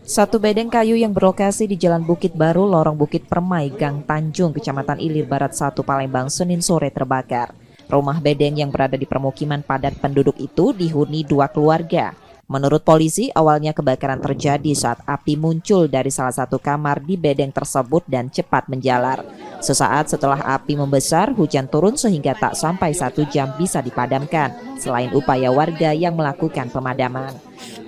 Satu bedeng kayu yang berlokasi di Jalan Bukit Baru, Lorong Bukit Permai, Gang Tanjung, Kecamatan Ilir Barat 1, Palembang, Senin sore terbakar. Rumah bedeng yang berada di permukiman padat penduduk itu dihuni 2 keluarga. Menurut polisi, awalnya kebakaran terjadi saat api muncul dari salah satu kamar di bedeng tersebut dan cepat menjalar. Sesaat setelah api membesar, hujan turun sehingga tak sampai 1 jam bisa dipadamkan, selain upaya warga yang melakukan pemadaman.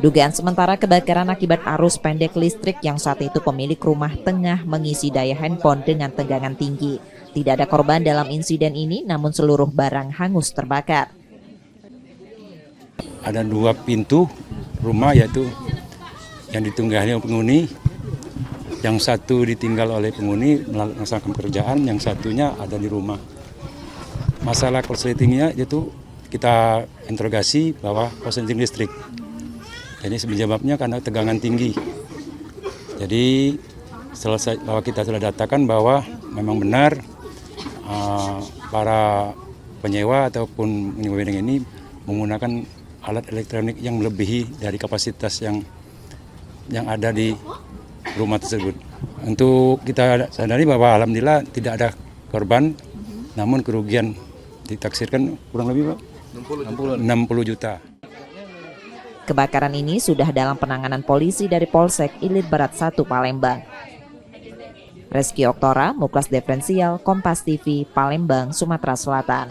Dugaan sementara kebakaran akibat arus pendek listrik yang saat itu pemilik rumah tengah mengisi daya handphone dengan tegangan tinggi. Tidak ada korban dalam insiden ini, namun seluruh barang hangus terbakar. Ada 2 pintu rumah, yaitu yang ditunggangi oleh penghuni, yang satu ditinggal oleh penghuni melaksanakan pekerjaan, yang satunya ada di rumah. Masalah korsletingnya itu kita interogasi bahwa korsleting listrik. Jadi sebabnya karena tegangan tinggi. Jadi selesai bahwa kita sudah datakan bahwa memang benar para penyewa ataupun penyewa bedeng ini menggunakan alat elektronik yang melebihi dari kapasitas yang ada di rumah tersebut. Untuk kita sadari bahwa alhamdulillah tidak ada korban, namun kerugian ditaksirkan kurang lebih Pak, 60 juta. Kebakaran ini sudah dalam penanganan polisi dari Polsek Ilir Barat 1, Palembang. Reski Oktora, Muklas Diferensial, Kompas TV, Palembang, Sumatera Selatan.